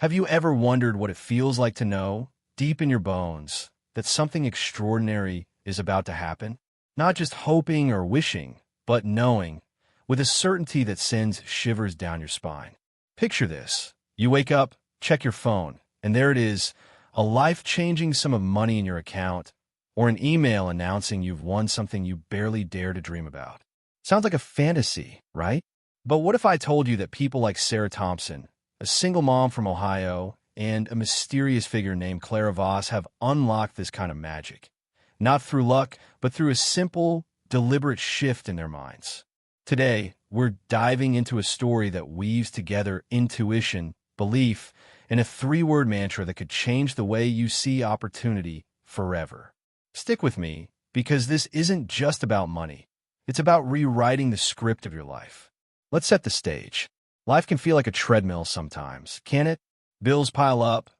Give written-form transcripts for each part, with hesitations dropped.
Have you ever wondered what it feels like to know, deep in your bones, that something extraordinary is about to happen? Not just hoping or wishing, but knowing, with a certainty that sends shivers down your spine. Picture this. You wake up, check your phone, and there it is, a life-changing sum of money in your account, or an email announcing you've won something you barely dare to dream about. Sounds like a fantasy, right? But what if I told you that people like Sarah Thompson, a single mom from Ohio, and a mysterious figure named Clara Voss have unlocked this kind of magic? Not through luck, but through a simple, deliberate shift in their minds. Today, we're diving into a story that weaves together intuition, belief, and a three-word mantra that could change the way you see opportunity forever. Stick with me, because this isn't just about money. It's about rewriting the script of your life. Let's set the stage. Life can feel like a treadmill sometimes, can't it? Bills pile up,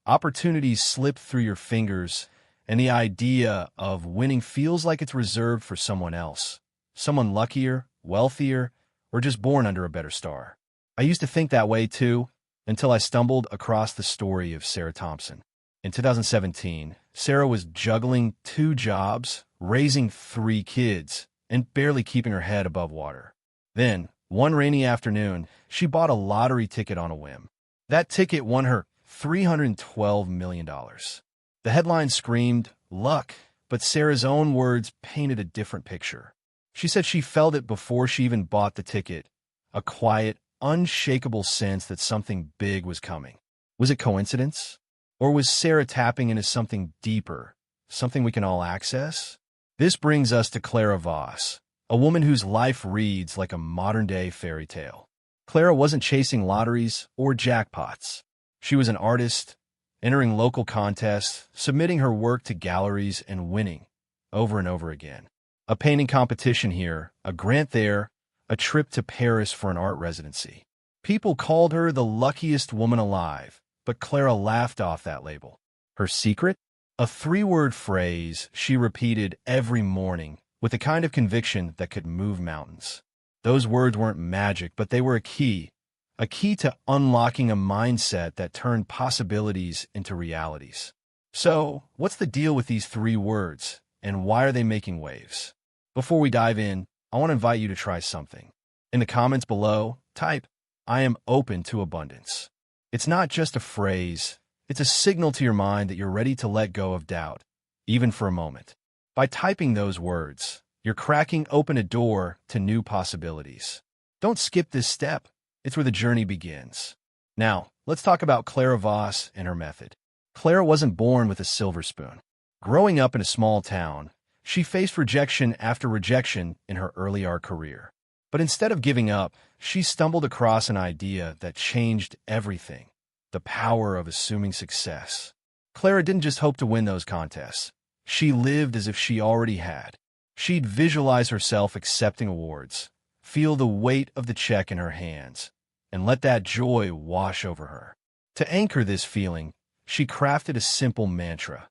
opportunities slip through your fingers, and the idea of winning feels like it's reserved for someone else. Someone luckier, wealthier, or just born under a better star. I used to think that way too, until I stumbled across the story of Sarah Thompson. In 2017, Sarah was juggling 2 jobs, raising 3 kids, and barely keeping her head above water. Then, one rainy afternoon, she bought a lottery ticket on a whim. That ticket won her $312 million. The headline screamed, luck, but Sarah's own words painted a different picture. She said she felt it before she even bought the ticket, a quiet, unshakable sense that something big was coming. Was it coincidence? Or was Sarah tapping into something deeper, something we can all access? This brings us to Clara Voss, a woman whose life reads like a modern-day fairy tale. Clara wasn't chasing lotteries or jackpots. She was an artist, entering local contests, submitting her work to galleries, and winning over and over again. A painting competition here, a grant there, a trip to Paris for an art residency. People called her the luckiest woman alive, but Clara laughed off that label. Her secret? A 3-word phrase she repeated every morning with the kind of conviction that could move mountains. Those words weren't magic, but they were a key to unlocking a mindset that turned possibilities into realities. So, what's the deal with these 3 words, and why are they making waves? Before we dive in, I want to invite you to try something. In the comments below, type, "I am open to abundance." It's not just a phrase, it's a signal to your mind that you're ready to let go of doubt, even for a moment. By typing those words, you're cracking open a door to new possibilities. Don't skip this step. It's where the journey begins. Now, let's talk about Clara Voss and her method. Clara wasn't born with a silver spoon. Growing up in a small town, she faced rejection after rejection in her early art career. But instead of giving up, she stumbled across an idea that changed everything: the power of assuming success. Clara didn't just hope to win those contests. She lived as if she already had. She'd visualize herself accepting awards, feel the weight of the check in her hands, and let that joy wash over her. To anchor this feeling, she crafted a simple mantra.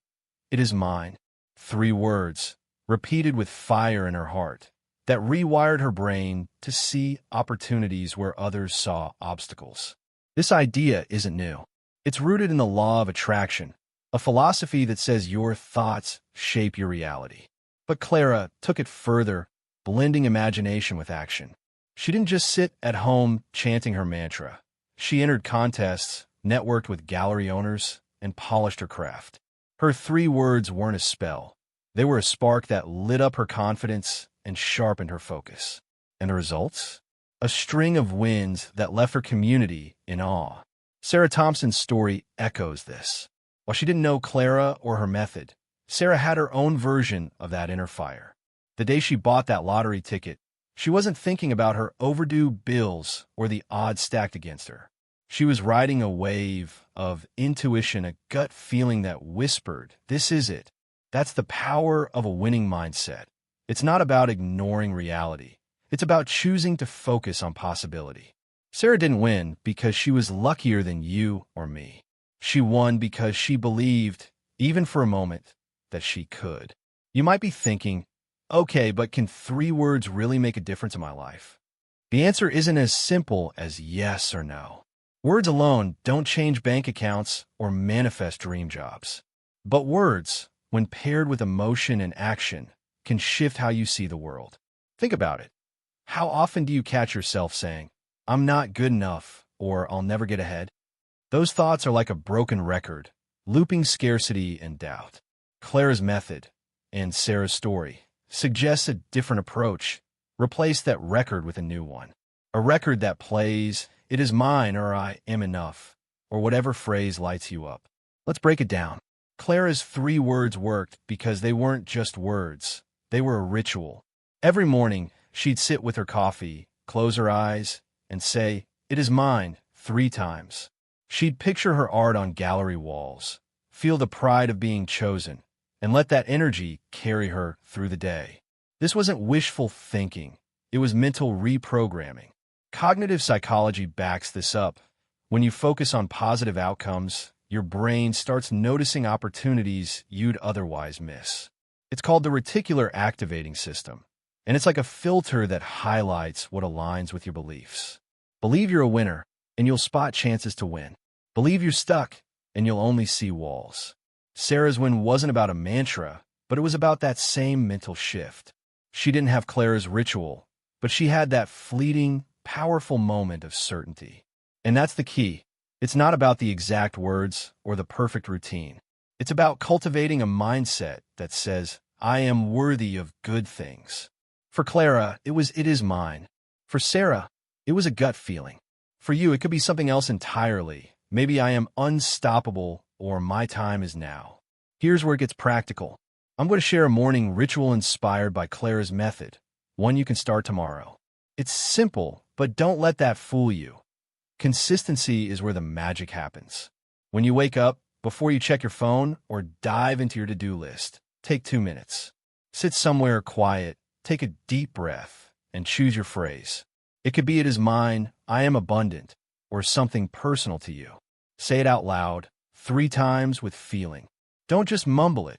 It is mine. 3 words, repeated with fire in her heart, that rewired her brain to see opportunities where others saw obstacles. This idea isn't new. It's rooted in the law of attraction, a philosophy that says your thoughts shape your reality. But Clara took it further, blending imagination with action. She didn't just sit at home chanting her mantra. She entered contests, networked with gallery owners, and polished her craft. Her 3 words weren't a spell. They were a spark that lit up her confidence and sharpened her focus. And the results? A string of wins that left her community in awe. Sarah Thompson's story echoes this. While she didn't know Clara or her method, Sarah had her own version of that inner fire. The day she bought that lottery ticket, she wasn't thinking about her overdue bills or the odds stacked against her. She was riding a wave of intuition, a gut feeling that whispered, "This is it." That's the power of a winning mindset. It's not about ignoring reality. It's about choosing to focus on possibility. Sarah didn't win because she was luckier than you or me. She won because she believed, even for a moment, that she could. You might be thinking, okay, but can 3 words really make a difference in my life? The answer isn't as simple as yes or no. Words alone don't change bank accounts or manifest dream jobs. But words, when paired with emotion and action, can shift how you see the world. Think about it. How often do you catch yourself saying, "I'm not good enough," or "I'll never get ahead"? Those thoughts are like a broken record, looping scarcity and doubt. Clara's method, and Sarah's story, suggests a different approach. Replace that record with a new one. A record that plays, "It is mine," or "I am enough," or whatever phrase lights you up. Let's break it down. Clara's 3 words worked because they weren't just words. They were a ritual. Every morning, she'd sit with her coffee, close her eyes, and say, "It is mine," 3 times. She'd picture her art on gallery walls, feel the pride of being chosen, and let that energy carry her through the day. This wasn't wishful thinking. It was mental reprogramming. Cognitive psychology backs this up. When you focus on positive outcomes, your brain starts noticing opportunities you'd otherwise miss. It's called the reticular activating system, and it's like a filter that highlights what aligns with your beliefs. Believe you're a winner, and you'll spot chances to win. Believe you're stuck, and you'll only see walls. Sarah's win wasn't about a mantra, but it was about that same mental shift. She didn't have Clara's ritual, but she had that fleeting, powerful moment of certainty. And that's the key. It's not about the exact words or the perfect routine. It's about cultivating a mindset that says, "I am worthy of good things." For Clara, it was "It is mine." For Sarah, it was a gut feeling. For you, it could be something else entirely. Maybe "I am unstoppable," or "My time is now." Here's where it gets practical. I'm going to share a morning ritual inspired by Clara's method, one you can start tomorrow. It's simple, but don't let that fool you. Consistency is where the magic happens. When you wake up, before you check your phone or dive into your to-do list, take 2 minutes. Sit somewhere quiet, take a deep breath, and choose your phrase. It could be "It is mine," "I am abundant," or something personal to you. Say it out loud, 3 times with feeling. Don't just mumble it.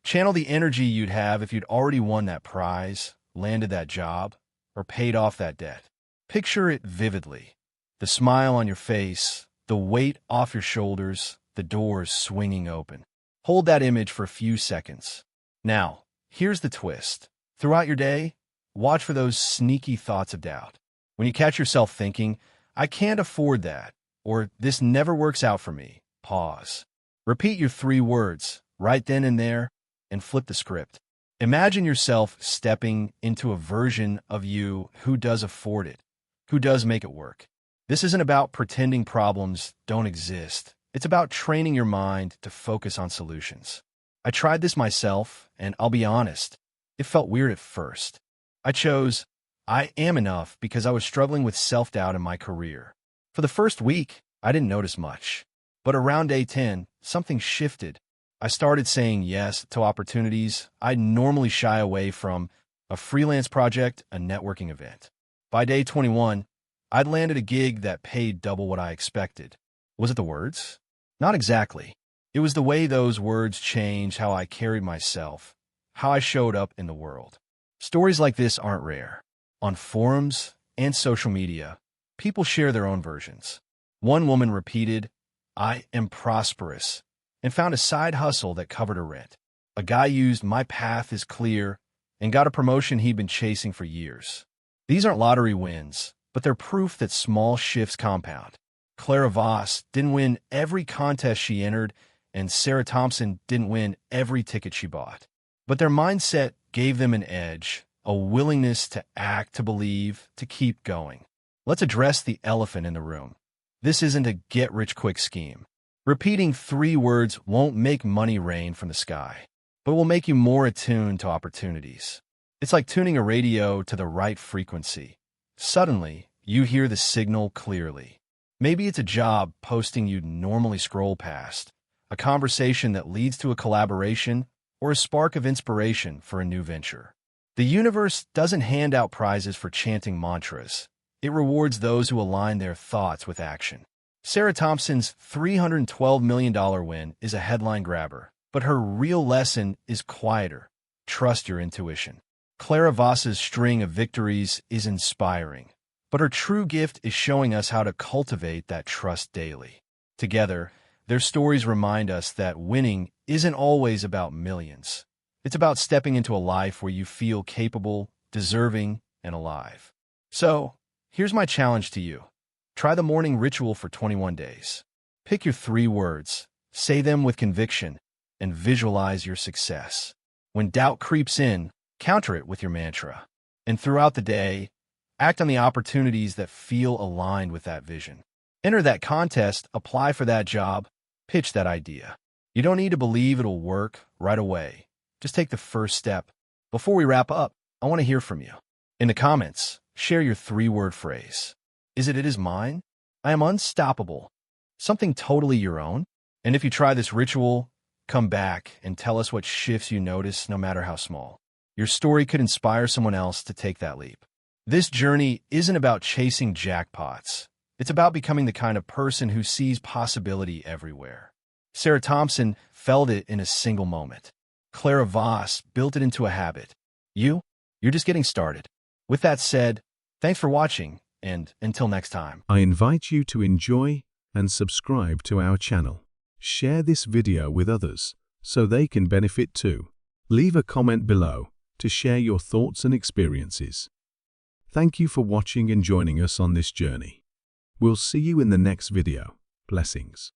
Channel the energy you'd have if you'd already won that prize, landed that job, or paid off that debt. Picture it vividly. The smile on your face, the weight off your shoulders, the doors swinging open. Hold that image for a few seconds. Now, here's the twist. Throughout your day, watch for those sneaky thoughts of doubt. When you catch yourself thinking, "I can't afford that," or "This never works out for me," pause. Repeat your 3 words, right then and there, and flip the script. Imagine yourself stepping into a version of you who does afford it, who does make it work. This isn't about pretending problems don't exist. It's about training your mind to focus on solutions. I tried this myself, and I'll be honest, it felt weird at first. I chose "I am enough" because I was struggling with self-doubt in my career. For the first week, I didn't notice much. But around day 10, something shifted. I started saying yes to opportunities I'd normally shy away from: a freelance project, a networking event. By day 21, I'd landed a gig that paid double what I expected. Was it the words? Not exactly. It was the way those words changed how I carried myself, how I showed up in the world. Stories like this aren't rare. On forums and social media, people share their own versions. One woman repeated, "I am prosperous," and found a side hustle that covered her rent. A guy used "My path is clear," and got a promotion he'd been chasing for years. These aren't lottery wins, but they're proof that small shifts compound. Clara Voss didn't win every contest she entered, and Sarah Thompson didn't win every ticket she bought. But their mindset gave them an edge, a willingness to act, to believe, to keep going. Let's address the elephant in the room. This isn't a get-rich-quick scheme. Repeating 3 words won't make money rain from the sky, but will make you more attuned to opportunities. It's like tuning a radio to the right frequency. Suddenly, you hear the signal clearly. Maybe it's a job posting you'd normally scroll past, a conversation that leads to a collaboration, or a spark of inspiration for a new venture. The universe doesn't hand out prizes for chanting mantras. It rewards those who align their thoughts with action. Sarah Thompson's $312 million win is a headline grabber, but her real lesson is quieter. Trust your intuition. Clara Voss's string of victories is inspiring, But her true gift is showing us how to cultivate that trust daily. Together, their stories remind us that winning isn't always about millions. It's about stepping into a life where you feel capable, deserving, and alive. So, here's my challenge to you. Try the morning ritual for 21 days. Pick your 3 words, say them with conviction, and visualize your success. When doubt creeps in, counter it with your mantra. And throughout the day, act on the opportunities that feel aligned with that vision. Enter that contest, apply for that job, pitch that idea. You don't need to believe it'll work right away. Just take the first step. Before we wrap up, I want to hear from you. In the comments, share your 3-word phrase. It is mine? I am unstoppable. Something totally your own? And if you try this ritual, come back and tell us what shifts you notice, no matter how small. Your story could inspire someone else to take that leap. This journey isn't about chasing jackpots. It's about becoming the kind of person who sees possibility everywhere. Sarah Thompson felt it in a single moment. Clara Voss built it into a habit. You're just getting started. With that said, thanks for watching, and until next time. I invite you to enjoy and subscribe to our channel. Share this video with others so they can benefit too. Leave a comment below to share your thoughts and experiences. Thank you for watching and joining us on this journey. We'll see you in the next video. Blessings.